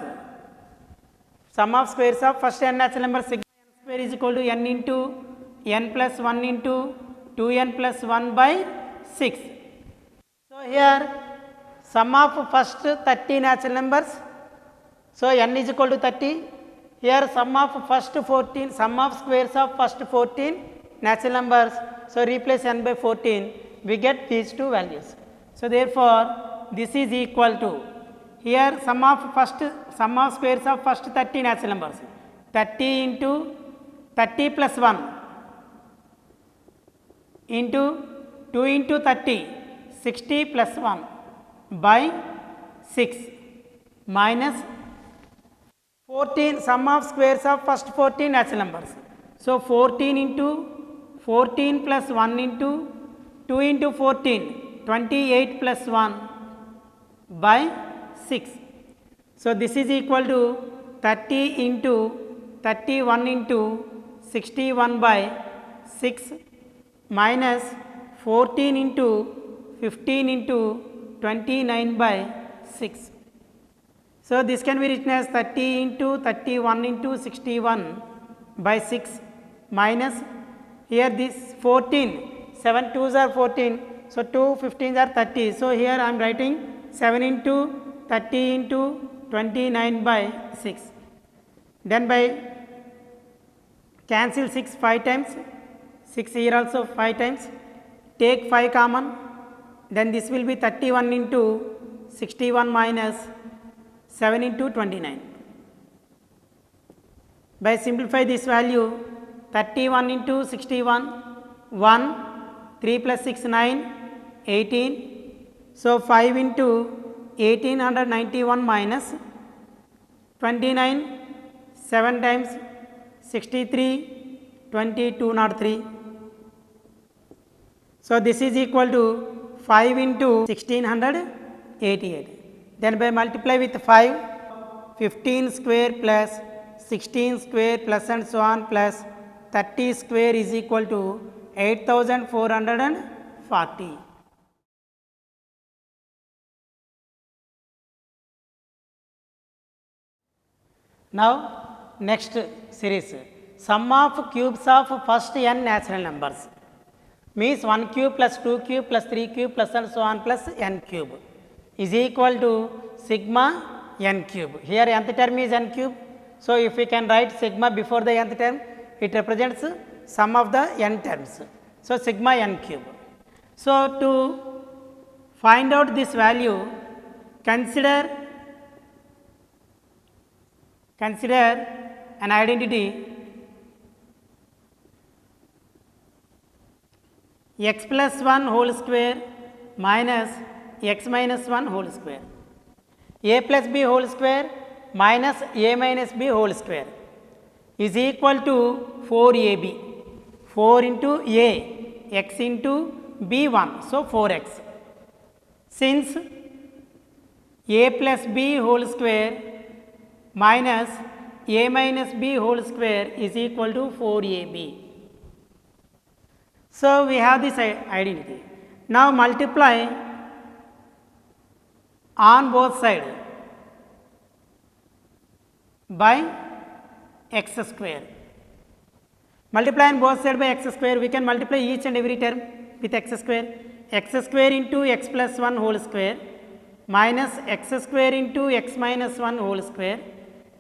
sum of squares of first n natural numbers sigma n square is equal to n into n plus 1 into 2n plus 1 by 6. So, here sum of first 30 natural numbers, so n is equal to 30. Here sum of first 14, sum of squares of first 14 natural numbers, so replace n by 14, we get these two values. So, therefore, this is equal to, here sum of squares of first 30 natural numbers 30 into 30 plus 1 into 2 into 30 60 plus 1 by 6 minus 14 sum of squares of first 14 natural numbers. So, 14 into 14 plus 1 into 2 into 14 28 plus 1 by 6. So, this is equal to 30 into 31 into 61 by 6 minus 14 into 15 into 29 by 6. So, this can be written as 30 into 31 into 61 by 6 minus, here this 14, 7 2s are 14. So, 2 15s are 30. So, here I am writing 7 into 30 into 29 by 6. Then by cancel 6 5 times, 6 here also 5 times, take 5 common, then this will be 31 into 61 minus 7 into 29. By simplify this value, 31 into 61, 1, 3 plus 6 9, 18. So, 5 into 1891 minus 29, 7 times 63, 2203. So, this is equal to 5 into 1688. Then by multiply with 5, 15 square plus 16 square plus and so on plus 30 square is equal to 8440. Now, next series, sum of cubes of first n natural numbers means 1 cube plus 2 cube plus 3 cube plus and so on plus n cube is equal to sigma n cube. Here nth term is n cube. So, if we can write sigma before the nth term, it represents sum of the n terms. So, sigma n cube. So, to find out this value, Consider an identity x plus 1 whole square minus x minus 1 whole square, a plus b whole square minus a minus b whole square is equal to 4ab. 4 into a, x into b 1, so 4x. Since a plus b whole square minus a minus b whole square is equal to 4ab. So, we have this identity. Now, multiply on both sides by x square. Multiply on both sides by x square, we can multiply each and every term with x square. X square into x plus 1 whole square minus x square into x minus 1 whole square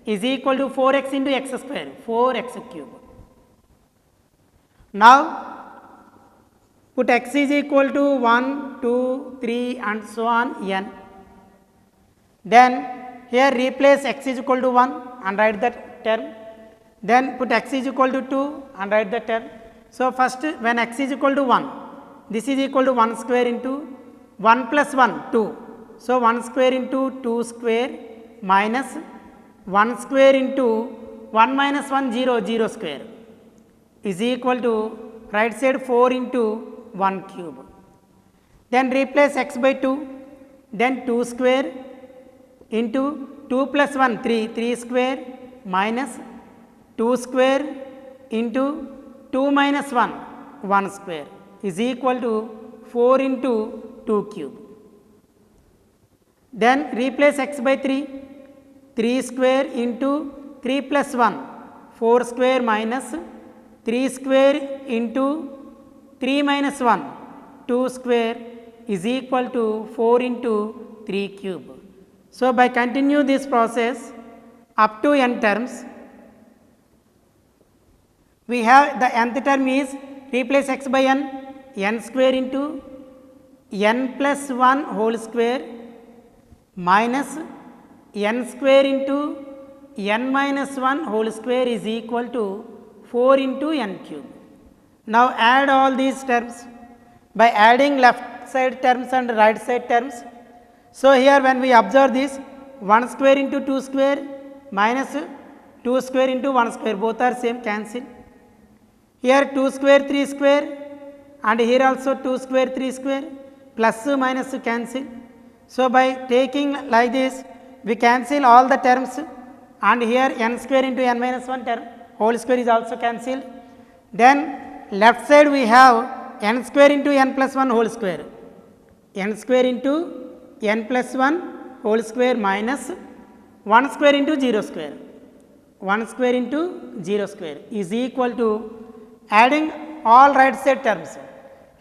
is equal to 4x into x square, 4x cube. Now, put x is equal to 1, 2, 3 and so on n. Then here replace x is equal to 1 and write that term. Then put x is equal to 2 and write the term. So, first when x is equal to 1, this is equal to 1 square into 1 plus 1, 2. So, 1 square into 2 square minus 1 square into 1 minus 1, 0, 0 square is equal to right side 4 into 1 cube. Then replace x by 2, then 2 square into 2 plus 1, 3, 3 square minus 2 square into 2 minus 1, 1 square is equal to 4 into 2 cube. Then replace x by 3, 3 square into 3 plus 1, 4 square minus 3 square into 3 minus 1, 2 square is equal to 4 into 3 cube. So, by continue this process up to n terms, we have the nth term is replace x by n square into n plus 1 whole square minus n square into n minus 1 whole square is equal to 4 into n cube. Now, add all these terms by adding left side terms and right side terms. So, here when we observe this 1 square into 2 square minus 2 square into 1 square, both are same, cancel. Here 2 square 3 square and here also 2 square 3 square, plus minus cancel. So, by taking like this we cancel all the terms and here n square into n minus 1 term whole square is also cancelled. Then left side we have n square into n plus 1 whole square, n square into n plus 1 whole square minus 1 square into 0 square, 1 square into 0 square is equal to adding all right side terms.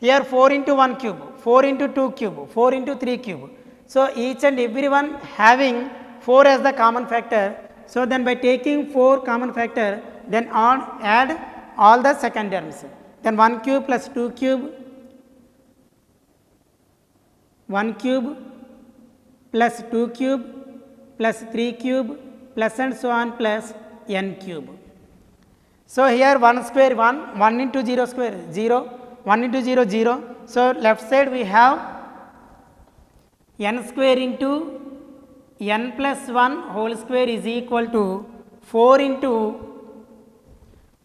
Here 4 into 1 cube, 4 into 2 cube, 4 into 3 cube. So, each and every one having 4 as the common factor. So, then by taking 4 common factor, then add all the second terms. Then 1 cube plus 2 cube, 1 cube plus 2 cube plus 3 cube plus and so on plus n cube. So, here 1 square 1, 1 into 0 square 0, 1 into 0 0. So, left side we have n square into n plus 1 whole square is equal to 4 into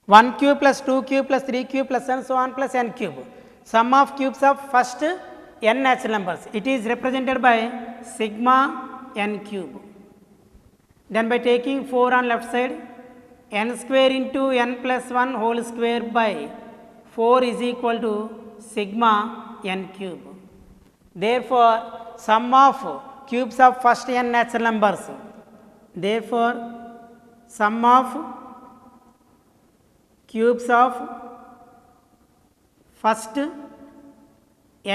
1 cube plus 2 cube plus 3 cube plus and so on plus n cube. Sum of cubes of first n natural numbers. It is represented by sigma n cube. Then by taking 4 on left side, n square into n plus 1 whole square by 4 is equal to sigma n cube. Therefore, sum of cubes of first n natural numbers. Therefore, sum of cubes of first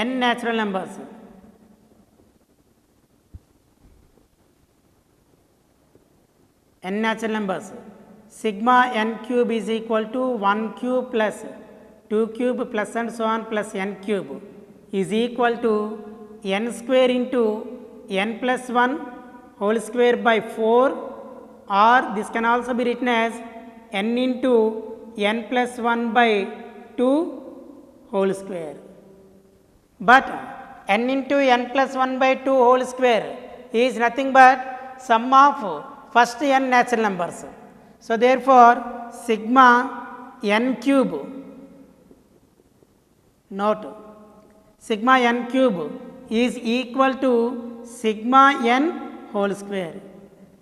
n natural numbers sigma n cube is equal to 1 cube plus 2 cube plus and so on plus n cube is equal to n square into n plus 1 whole square by 4, or this can also be written as n into n plus 1 by 2 whole square. But n into n plus 1 by 2 whole square is nothing but sum of first n natural numbers. So, therefore, sigma n cube, note, sigma n cube is equal to sigma n whole square,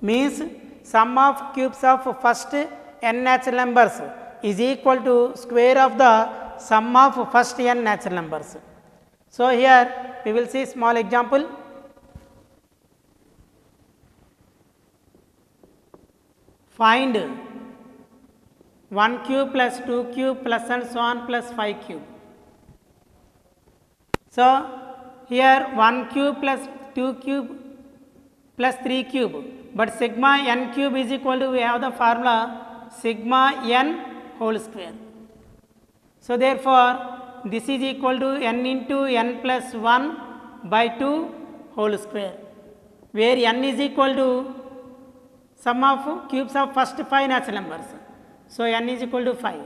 means sum of cubes of first n natural numbers is equal to square of the sum of first n natural numbers. So, here we will see small example. Find 1 cube plus 2 cube plus and so on plus 5 cube. So, here 1 cube plus 2 cube plus 3 cube, but sigma n cube is equal to, we have the formula sigma n whole square. So, therefore, this is equal to n into n plus 1 by 2 whole square, where n is equal to sum of cubes of first 5 natural numbers. So, n is equal to 5.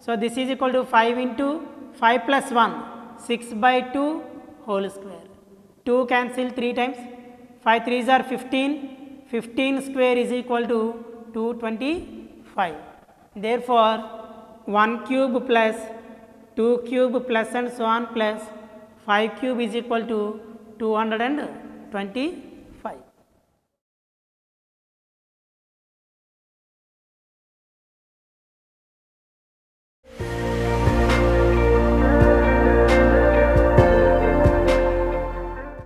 So, this is equal to 5 into 5 plus 1, 6 by 2 whole square. 2 cancel 3 times, 5 3s are 15, 15 square is equal to 225. Therefore, 1 cube plus 2 cube plus and so on plus 5 cube is equal to 225.